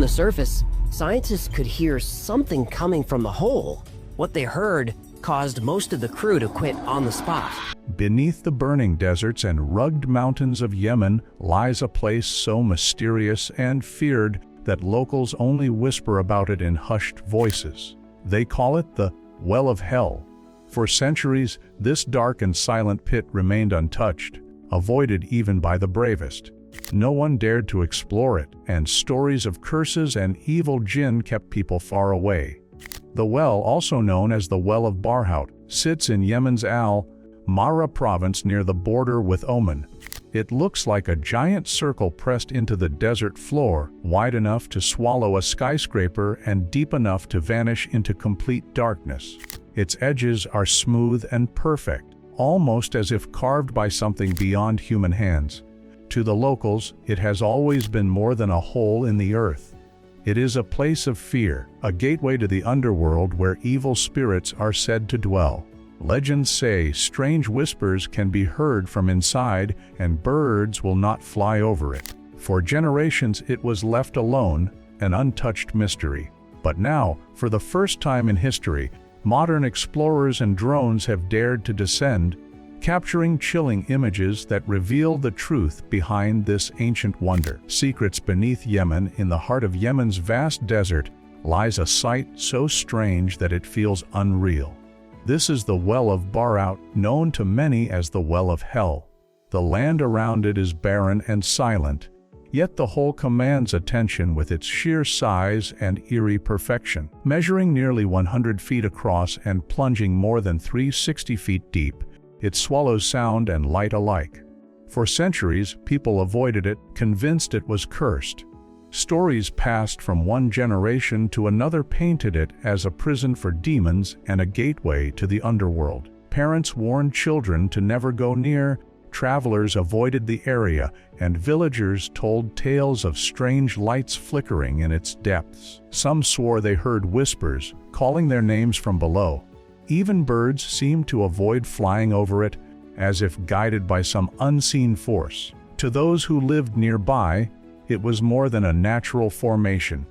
the surface, scientists could hear something coming from the hole. What they heard caused most of the crew to quit on the spot. Beneath the burning deserts and rugged mountains of Yemen lies a place so mysterious and feared that locals only whisper about it in hushed voices. They call it the Well of Hell. For centuries, this dark and silent pit remained untouched, avoided even by the bravest. No one dared to explore it, and stories of curses and evil jinn kept people far away. The well, also known as the Well of Barhout, sits in Yemen's Al-Mara province near the border with Oman. It looks like a giant circle pressed into the desert floor, wide enough to swallow a skyscraper and deep enough to vanish into complete darkness. Its edges are smooth and perfect, almost as if carved by something beyond human hands. To the locals, it has always been more than a hole in the earth. It is a place of fear, a gateway to the underworld where evil spirits are said to dwell. Legends say strange whispers can be heard from inside and birds will not fly over it. For generations it was left alone, an untouched mystery. But now, for the first time in history, modern explorers and drones have dared to descend, capturing chilling images that reveal the truth behind this ancient wonder. Secrets beneath Yemen, in the heart of Yemen's vast desert, lies a sight so strange that it feels unreal. This is the Well of Barhout, known to many as the Well of Hell. The land around it is barren and silent, yet the hole commands attention with its sheer size and eerie perfection. Measuring nearly 100 feet across and plunging more than 360 feet deep, it swallows sound and light alike. For centuries, people avoided it, convinced it was cursed. Stories passed from one generation to another painted it as a prison for demons and a gateway to the underworld. Parents warned children to never go near, travelers avoided the area, and villagers told tales of strange lights flickering in its depths. Some swore they heard whispers, calling their names from below. Even birds seemed to avoid flying over it, as if guided by some unseen force. To those who lived nearby, it was more than a natural formation.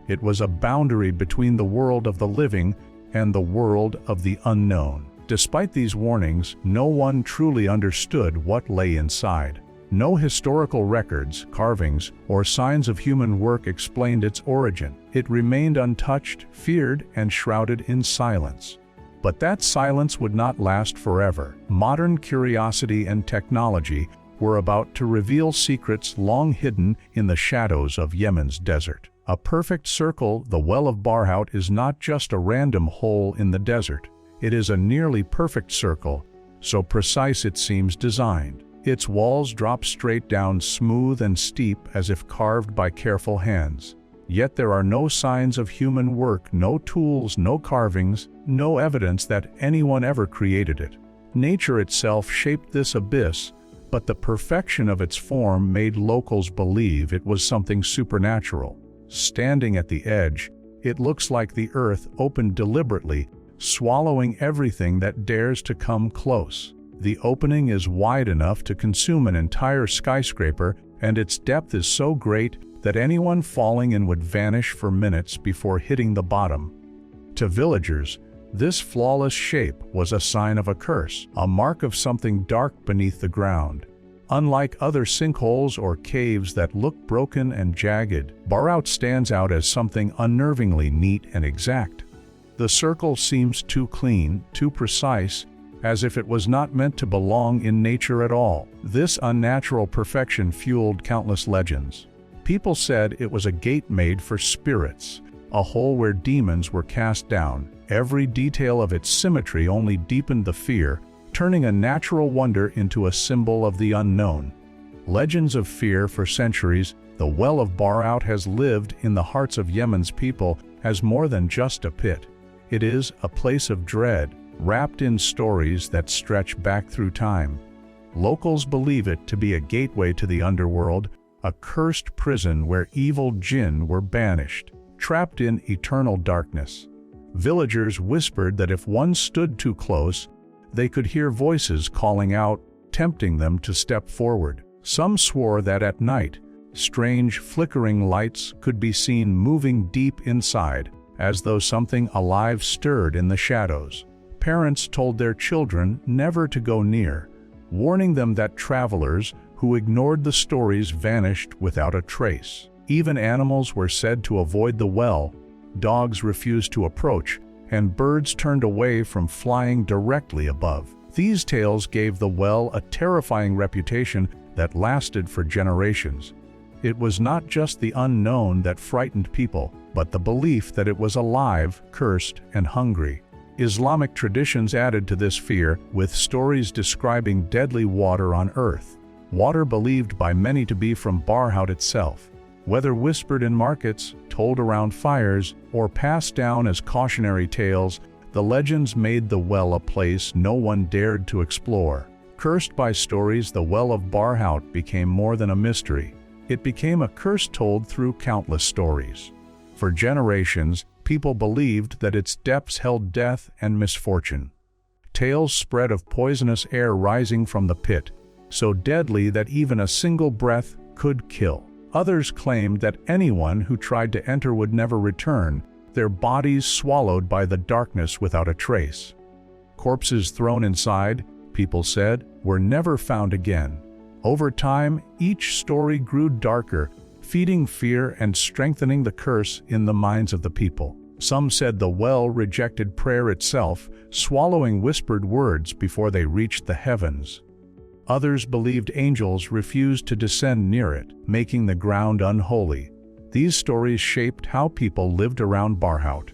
It was a boundary between the world of the living and the world of the unknown. Despite these warnings, no one truly understood what lay inside. No historical records, carvings, or signs of human work explained its origin. It remained untouched, feared, and shrouded in silence. But that silence would not last forever. Modern curiosity and technology were about to reveal secrets long hidden in the shadows of Yemen's desert. A perfect circle, the Well of Barhout is not just a random hole in the desert. It is a nearly perfect circle, so precise it seems designed. Its walls drop straight down, smooth and steep, as if carved by careful hands. Yet there are no signs of human work, no tools, no carvings, no evidence that anyone ever created it. Nature itself shaped this abyss, but the perfection of its form made locals believe it was something supernatural. Standing at the edge, it looks like the earth opened deliberately, swallowing everything that dares to come close. The opening is wide enough to consume an entire skyscraper, and its depth is so great that anyone falling in would vanish for minutes before hitting the bottom. To villagers, this flawless shape was a sign of a curse, a mark of something dark beneath the ground. Unlike other sinkholes or caves that look broken and jagged, Barhout stands out as something unnervingly neat and exact. The circle seems too clean, too precise, as if it was not meant to belong in nature at all. This unnatural perfection fueled countless legends. People said it was a gate made for spirits, a hole where demons were cast down. Every detail of its symmetry only deepened the fear, turning a natural wonder into a symbol of the unknown. Legends of fear for centuries, the Well of Barhout has lived in the hearts of Yemen's people as more than just a pit. It is a place of dread, wrapped in stories that stretch back through time. Locals believe it to be a gateway to the underworld, a cursed prison where evil jinn were banished, trapped in eternal darkness. Villagers whispered that if one stood too close, they could hear voices calling out, tempting them to step forward. Some swore that at night, Strange, flickering lights could be seen moving deep inside, as though something alive stirred in the shadows. Parents told their children never to go near, warning them that travelers who ignored the stories vanished without a trace. Even animals were said to avoid the well, dogs refused to approach, and birds turned away from flying directly above. These tales gave the well a terrifying reputation that lasted for generations. It was not just the unknown that frightened people, but the belief that it was alive, cursed, and hungry. Islamic traditions added to this fear, with stories describing deadly water on earth. Water believed by many to be from Barhout itself. Whether whispered in markets, told around fires, or passed down as cautionary tales, the legends made the well a place no one dared to explore. Cursed by stories, the Well of Barhout became more than a mystery. It became a curse told through countless stories. For generations, people believed that its depths held death and misfortune. Tales spread of poisonous air rising from the pit, so deadly that even a single breath could kill. Others claimed that anyone who tried to enter would never return, their bodies swallowed by the darkness without a trace. Corpses thrown inside, people said, were never found again. Over time, each story grew darker, feeding fear and strengthening the curse in the minds of the people. Some said the well rejected prayer itself, swallowing whispered words before they reached the heavens. Others believed angels refused to descend near it, making the ground unholy. These stories shaped how people lived around Barhout.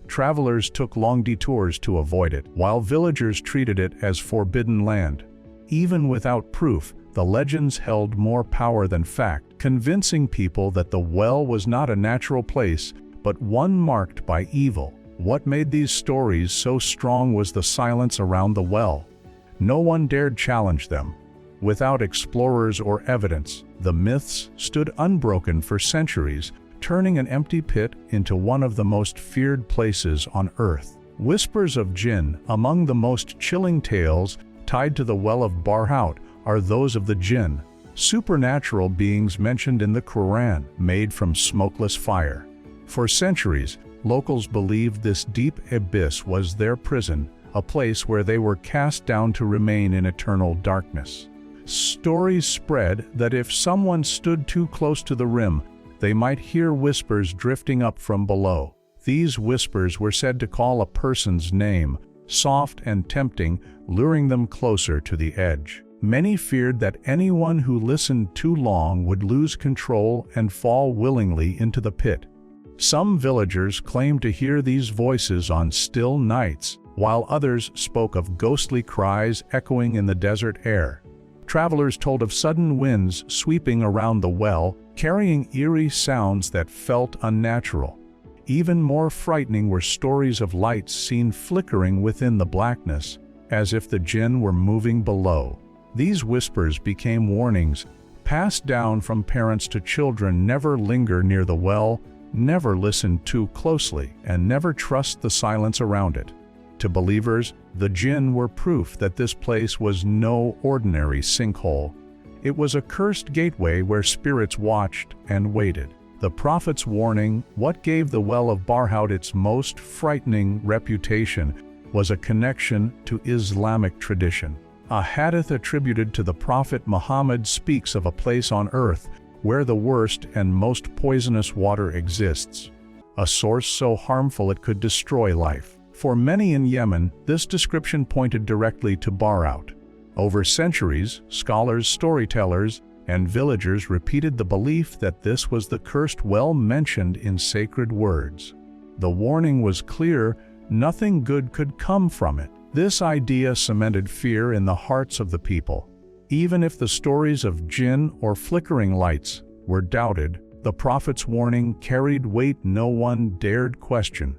Travelers took long detours to avoid it, while villagers treated it as forbidden land. Even without proof, the legends held more power than fact, convincing people that the well was not a natural place, but one marked by evil. What made these stories so strong was the silence around the well. No one dared challenge them. Without explorers or evidence, the myths stood unbroken for centuries, turning an empty pit into one of the most feared places on earth. Whispers of Jinn, among the most chilling tales tied to the Well of Barhout, are those of the Jinn, supernatural beings mentioned in the Quran, made from smokeless fire. For centuries, locals believed this deep abyss was their prison, a place where they were cast down to remain in eternal darkness. Stories spread that if someone stood too close to the rim, they might hear whispers drifting up from below. These whispers were said to call a person's name, soft and tempting, luring them closer to the edge. Many feared that anyone who listened too long would lose control and fall willingly into the pit. Some villagers claimed to hear these voices on still nights, while others spoke of ghostly cries echoing in the desert air. Travelers told of sudden winds sweeping around the well, carrying eerie sounds that felt unnatural. Even more frightening were stories of lights seen flickering within the blackness, as if the Jinn were moving below. These whispers became warnings, passed down from parents to children: never linger near the well, never listen too closely, and never trust the silence around it. To believers, the Jinn were proof that this place was no ordinary sinkhole. It was a cursed gateway where spirits watched and waited. The Prophet's warning, what gave the Well of Barhout its most frightening reputation, was a connection to Islamic tradition. A hadith attributed to the Prophet Muhammad speaks of a place on earth where the worst and most poisonous water exists, a source so harmful it could destroy life. For many in Yemen, this description pointed directly to Barhout. Over centuries, scholars, storytellers, and villagers repeated the belief that this was the cursed well mentioned in sacred words. The warning was clear: nothing good could come from it. This idea cemented fear in the hearts of the people. Even if the stories of Jinn or flickering lights were doubted, the Prophet's warning carried weight no one dared question.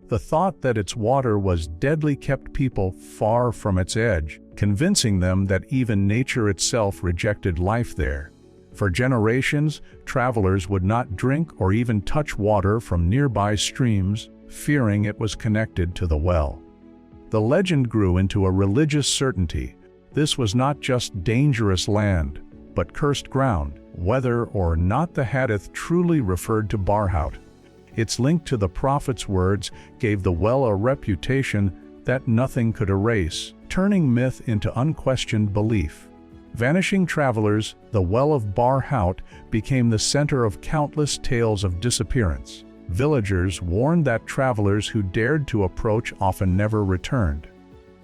The thought that its water was deadly kept people far from its edge, convincing them that even nature itself rejected life there. For generations, travelers would not drink or even touch water from nearby streams, fearing it was connected to the well. The legend grew into a religious certainty. This was not just dangerous land, but cursed ground. Whether or not the hadith truly referred to Barhout, its link to the prophet's words gave the well a reputation that nothing could erase, turning myth into unquestioned belief. Vanishing Travelers, the Well of Barhout became the center of countless tales of disappearance. Villagers warned that travelers who dared to approach often never returned.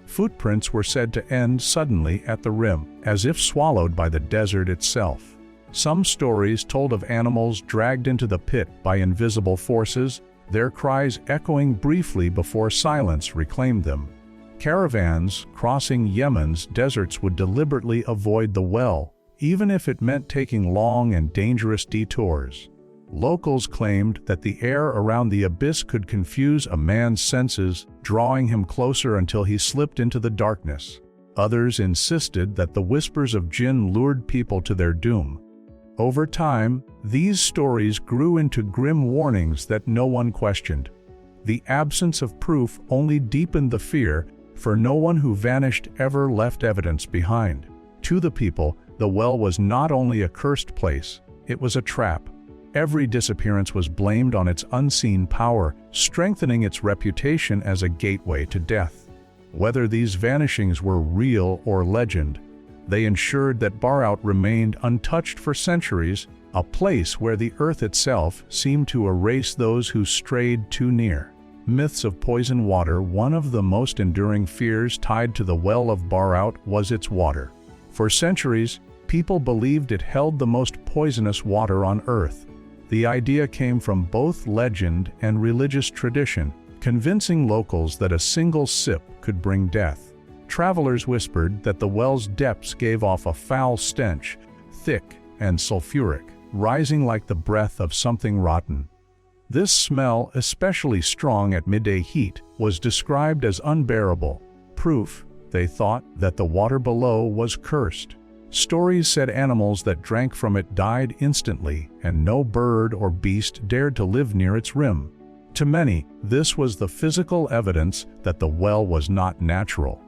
Footprints were said to end suddenly at the rim, as if swallowed by the desert itself. Some stories told of animals dragged into the pit by invisible forces, their cries echoing briefly before silence reclaimed them. Caravans crossing Yemen's deserts would deliberately avoid the well, even if it meant taking long and dangerous detours. Locals claimed that the air around the abyss could confuse a man's senses, drawing him closer until he slipped into the darkness. Others insisted that the whispers of Jinn lured people to their doom. Over time, these stories grew into grim warnings that no one questioned. The absence of proof only deepened the fear, for no one who vanished ever left evidence behind. To the people, the well was not only a cursed place, it was a trap. Every disappearance was blamed on its unseen power, strengthening its reputation as a gateway to death. Whether these vanishings were real or legend, they ensured that Barhout remained untouched for centuries, a place where the earth itself seemed to erase those who strayed too near. Myths of poison water. One of the most enduring fears tied to the Well of Barhout was its water. For centuries, people believed it held the most poisonous water on earth. The idea came from both legend and religious tradition, convincing locals that a single sip could bring death. Travelers whispered that the well's depths gave off a foul stench, thick and sulfuric, rising like the breath of something rotten. This smell, especially strong at midday heat, was described as unbearable. Proof, they thought, that the water below was cursed. Stories said animals that drank from it died instantly, and no bird or beast dared to live near its rim. To many, this was the physical evidence that the well was not natural.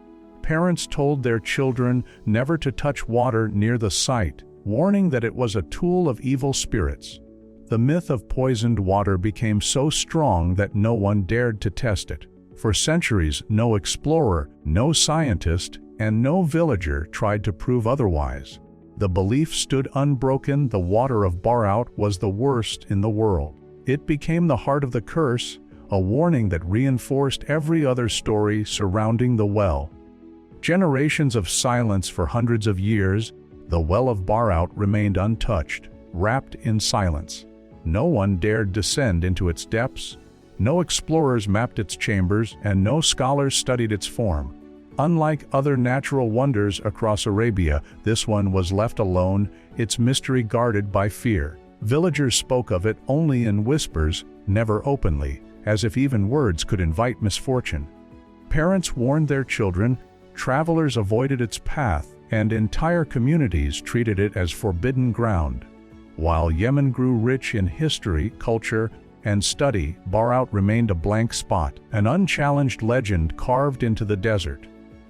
Parents told their children never to touch water near the site, warning that it was a tool of evil spirits. The myth of poisoned water became so strong that no one dared to test it. For centuries, no explorer, no scientist, and no villager tried to prove otherwise. The belief stood unbroken: the water of Barhout was the worst in the world. It became the heart of the curse, a warning that reinforced every other story surrounding the well. Generations of silence. For hundreds of years, the Well of Barhout remained untouched, wrapped in silence. No one dared descend into its depths, no explorers mapped its chambers, and no scholars studied its form. Unlike other natural wonders across Arabia, this one was left alone, its mystery guarded by fear. Villagers spoke of it only in whispers, never openly, as if even words could invite misfortune. Parents warned their children, travelers avoided its path, and entire communities treated it as forbidden ground. While Yemen grew rich in history, culture, and study, Barhout remained a blank spot, an unchallenged legend carved into the desert.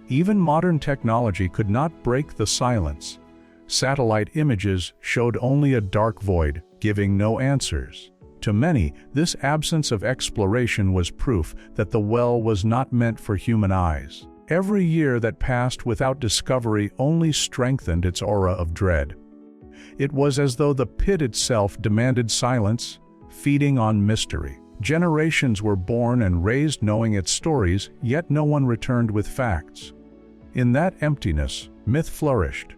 Even modern technology could not break the silence. Satellite images showed only a dark void, giving no answers. To many, this absence of exploration was proof that the well was not meant for human eyes. Every year that passed without discovery only strengthened its aura of dread. It was as though the pit itself demanded silence, feeding on mystery. Generations were born and raised knowing its stories, yet no one returned with facts. In that emptiness, myth flourished.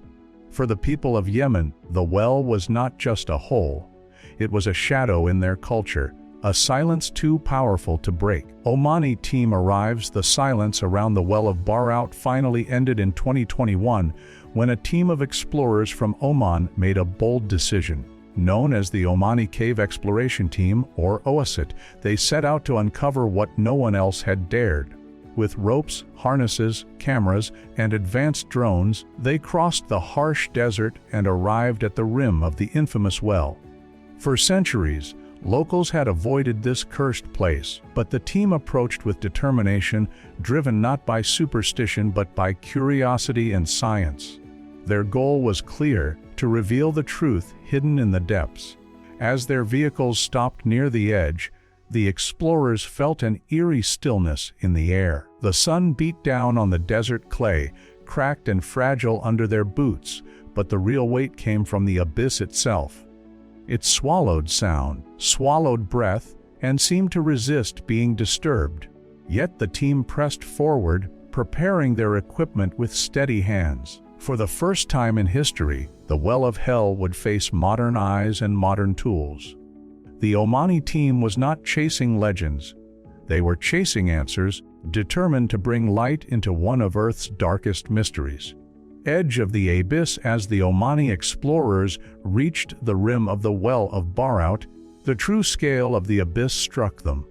For the people of Yemen, the well was not just a hole. It was a shadow in their culture, a silence too powerful to break. Omani team arrives. The silence around the Well of Barhout finally ended in 2021 when a team of explorers from Oman made a bold decision. Known as the Omani Cave Exploration Team, or OASIT, they set out to uncover what no one else had dared. With ropes, harnesses, cameras, and advanced drones, they crossed the harsh desert and arrived at the rim of the infamous well. For centuries, locals had avoided this cursed place, but the team approached with determination, driven not by superstition but by curiosity and science. Their goal was clear: to reveal the truth hidden in the depths. As their vehicles stopped near the edge, the explorers felt an eerie stillness in the air. The sun beat down on the desert clay, cracked and fragile under their boots, but the real weight came from the abyss itself. It swallowed sound, swallowed breath, and seemed to resist being disturbed. Yet the team pressed forward, preparing their equipment with steady hands. For the first time in history, the Well of Hell would face modern eyes and modern tools. The Omani team was not chasing legends. They were chasing answers, determined to bring light into one of Earth's darkest mysteries. Edge of the abyss. As the Omani explorers reached the rim of the Well of Barhout, the true scale of the abyss struck them.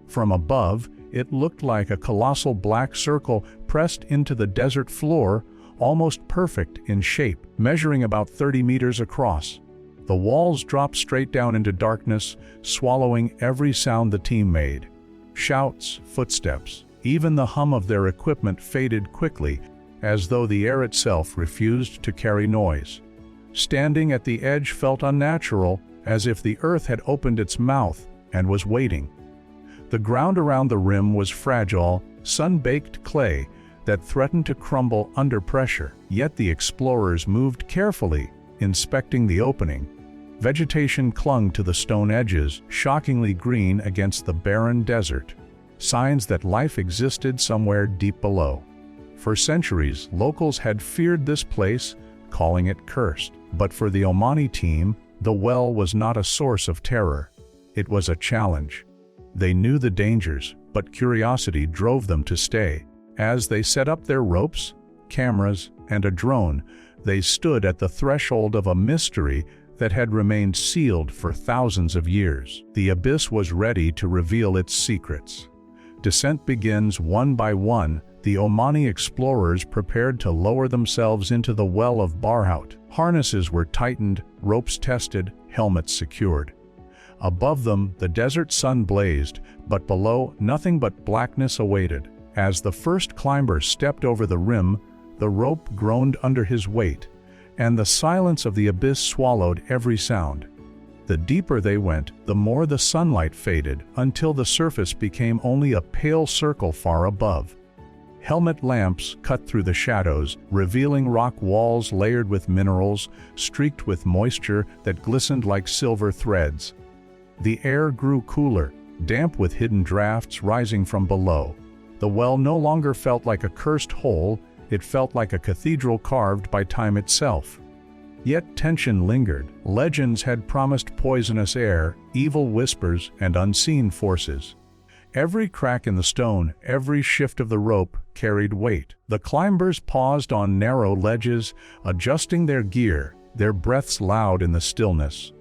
From above, it looked like a colossal black circle pressed into the desert floor, almost perfect in shape, measuring about 30 meters across. The walls dropped straight down into darkness, swallowing every sound the team made. Shouts, footsteps, even the hum of their equipment faded quickly, as though the air itself refused to carry noise. Standing at the edge felt unnatural, as if the earth had opened its mouth and was waiting. The ground around the rim was fragile, sun-baked clay that threatened to crumble under pressure. Yet the explorers moved carefully, inspecting the opening. Vegetation clung to the stone edges, shockingly green against the barren desert, signs that life existed somewhere deep below. For centuries, locals had feared this place, calling it cursed. But for the Omani team, the well was not a source of terror. It was a challenge. They knew the dangers, but curiosity drove them to stay. As they set up their ropes, cameras, and a drone, they stood at the threshold of a mystery that had remained sealed for thousands of years. The abyss was ready to reveal its secrets. Descent begins one by one. The Omani explorers prepared to lower themselves into the Well of Barhout. Harnesses were tightened, ropes tested, helmets secured. Above them, the desert sun blazed, but below, nothing but blackness awaited. As the first climber stepped over the rim, the rope groaned under his weight, and the silence of the abyss swallowed every sound. The deeper they went, the more the sunlight faded, until the surface became only a pale circle far above. Helmet lamps cut through the shadows, revealing rock walls layered with minerals, streaked with moisture that glistened like silver threads. The air grew cooler, damp with hidden drafts rising from below. The well no longer felt like a cursed hole, it felt like a cathedral carved by time itself. Yet tension lingered. Legends had promised poisonous air, evil whispers, and unseen forces. Every crack in the stone, every shift of the rope carried weight. The climbers paused on narrow ledges, adjusting their gear, their breaths loud in the stillness.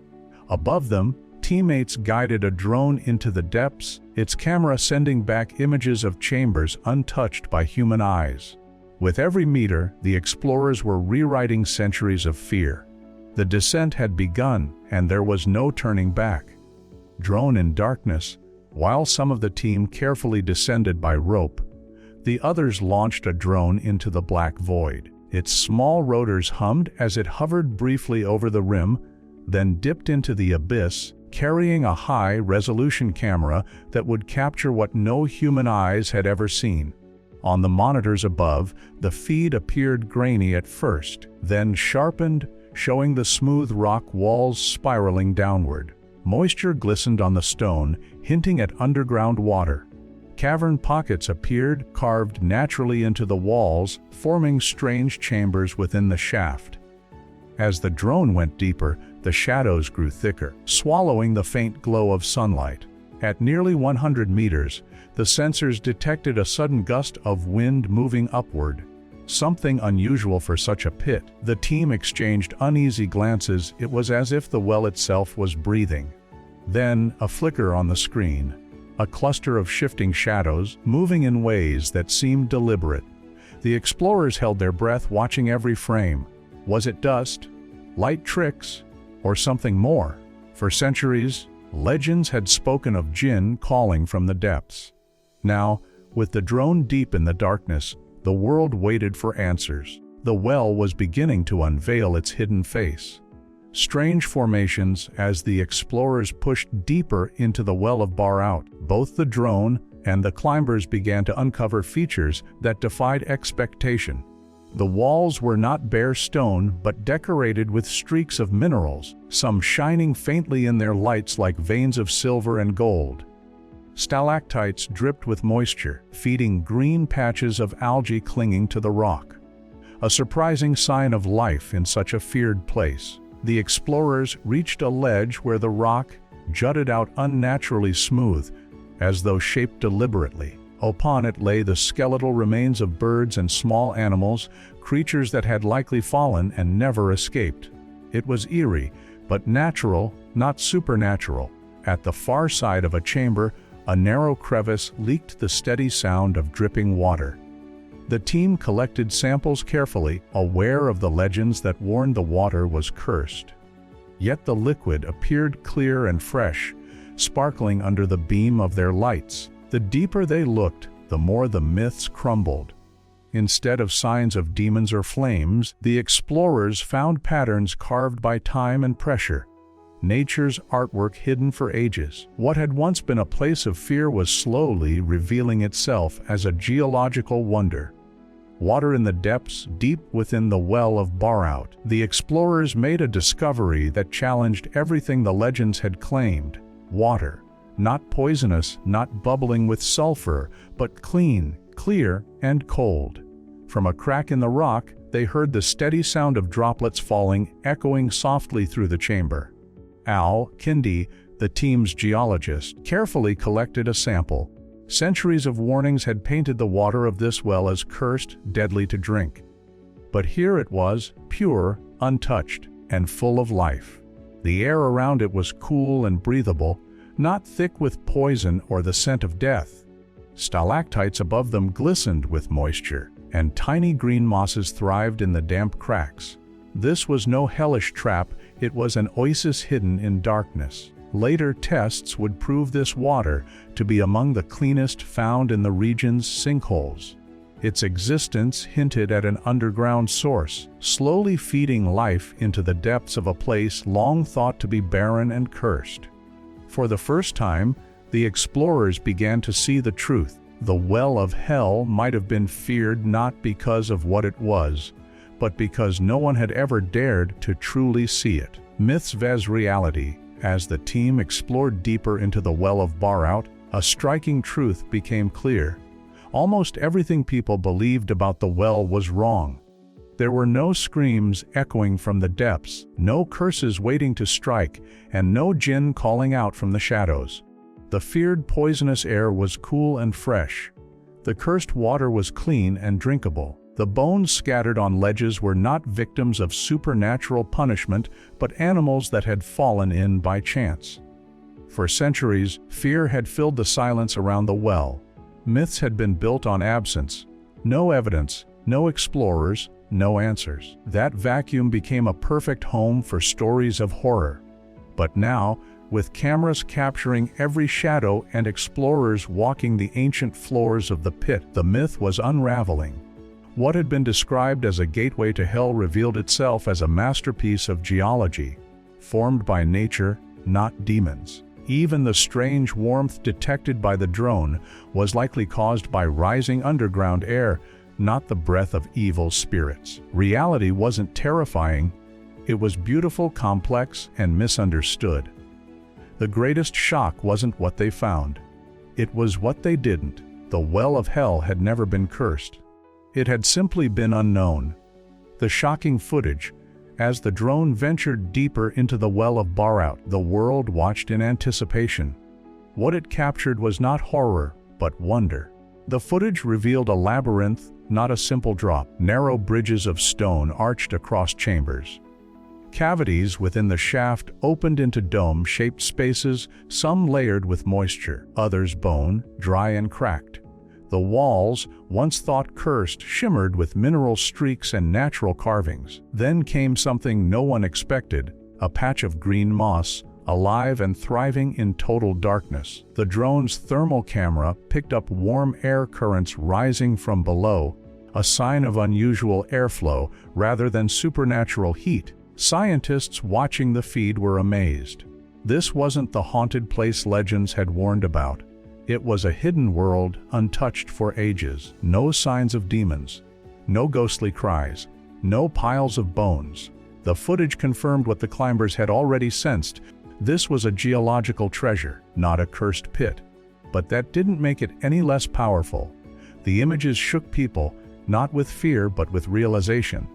Above them, teammates guided a drone into the depths, its camera sending back images of chambers untouched by human eyes. With every meter, the explorers were rewriting centuries of fear. The descent had begun, and there was no turning back. Drone in darkness, while some of the team carefully descended by rope, the others launched a drone into the black void. Its small rotors hummed as it hovered briefly over the rim, then dipped into the abyss, carrying a high-resolution camera that would capture what no human eyes had ever seen. On the monitors above, the feed appeared grainy at first, then sharpened, showing the smooth rock walls spiraling downward. Moisture glistened on the stone, hinting at underground water. Cavern pockets appeared, carved naturally into the walls, forming strange chambers within the shaft. As the drone went deeper, the shadows grew thicker, swallowing the faint glow of sunlight. At nearly 100 meters, the sensors detected a sudden gust of wind moving upward. Something unusual for such a pit. The team exchanged uneasy glances. It was as if the well itself was breathing. Then, a flicker on the screen. A cluster of shifting shadows, moving in ways that seemed deliberate. The explorers held their breath, watching every frame. Was it dust, light tricks, or something more? For centuries, legends had spoken of Jinn calling from the depths. Now, with the drone deep in the darkness, the world waited for answers. the well was beginning to unveil its hidden face. Strange formations as the explorers pushed deeper into the Well of Bar-Out. Both the drone and the climbers began to uncover features that defied expectation. The walls were not bare stone but decorated with streaks of minerals, some shining faintly in their lights like veins of silver and gold. Stalactites dripped with moisture, feeding green patches of algae clinging to the rock. A surprising sign of life in such a feared place. The explorers reached a ledge where the rock jutted out unnaturally smooth, as though shaped deliberately. Upon it lay the skeletal remains of birds and small animals, creatures that had likely fallen and never escaped. It was eerie, but natural, not supernatural. At the far side of a chamber, a narrow crevice leaked the steady sound of dripping water. The team collected samples carefully, aware of the legends that warned the water was cursed. Yet the liquid appeared clear and fresh, sparkling under the beam of their lights. The deeper they looked, the more the myths crumbled. Instead of signs of demons or flames, the explorers found patterns carved by time and pressure. Nature's artwork hidden for ages. What had once been a place of fear was slowly revealing itself as a geological wonder. Water in the depths, deep within the Well of Bar-Out. The explorers made a discovery that challenged everything the legends had claimed. Water. Not poisonous, not bubbling with sulfur, but clean, clear, and cold. From a crack in the rock, they heard the steady sound of droplets falling, echoing softly through the chamber. Al Kindi, the team's geologist, carefully collected a sample. Centuries of warnings had painted the water of this well as cursed, deadly to drink. But here it was, pure, untouched, and full of life. The air around it was cool and breathable, not thick with poison or the scent of death. Stalactites above them glistened with moisture, and tiny green mosses thrived in the damp cracks. This was no hellish trap, it was an oasis hidden in darkness. Later tests would prove this water to be among the cleanest found in the region's sinkholes. Its existence hinted at an underground source, slowly feeding life into the depths of a place long thought to be barren and cursed. For the first time, the explorers began to see the truth. The Well of Hell might have been feared not because of what it was, but because no one had ever dared to truly see it. Myths vs. reality. As the team explored deeper into the Well of Bar-Out, a striking truth became clear. Almost everything people believed about the well was wrong. There were no screams echoing from the depths, no curses waiting to strike, and no Jinn calling out from the shadows. The feared poisonous air was cool and fresh. The cursed water was clean and drinkable. The bones scattered on ledges were not victims of supernatural punishment, but animals that had fallen in by chance. For centuries, fear had filled the silence around the well. Myths had been built on absence. No evidence, no explorers, no answers. That vacuum became a perfect home for stories of horror. But now, with cameras capturing every shadow and explorers walking the ancient floors of the pit, the myth was unraveling. What had been described as a gateway to hell revealed itself as a masterpiece of geology, formed by nature, not demons. Even the strange warmth detected by the drone was likely caused by rising underground air, not the breath of evil spirits. Reality wasn't terrifying, it was beautiful, complex, and misunderstood. The greatest shock wasn't what they found. It was what they didn't. The Well of Hell had never been cursed. It had simply been unknown. The shocking footage, as the drone ventured deeper into the Well of Bar-Out, the world watched in anticipation. What it captured was not horror, but wonder. The footage revealed a labyrinth, not a simple drop. Narrow bridges of stone arched across chambers. Cavities within the shaft opened into dome-shaped spaces, some layered with moisture, others bone, dry and cracked. The walls, once thought cursed, shimmered with mineral streaks and natural carvings. Then came something no one expected, a patch of green moss, alive and thriving in total darkness. The drone's thermal camera picked up warm air currents rising from below, a sign of unusual airflow rather than supernatural heat. Scientists watching the feed were amazed. This wasn't the haunted place legends had warned about. It was a hidden world, untouched for ages. No signs of demons, no ghostly cries, no piles of bones. The footage confirmed what the climbers had already sensed. This was a geological treasure, not a cursed pit. But that didn't make it any less powerful. The images shook people, not with fear but with realization.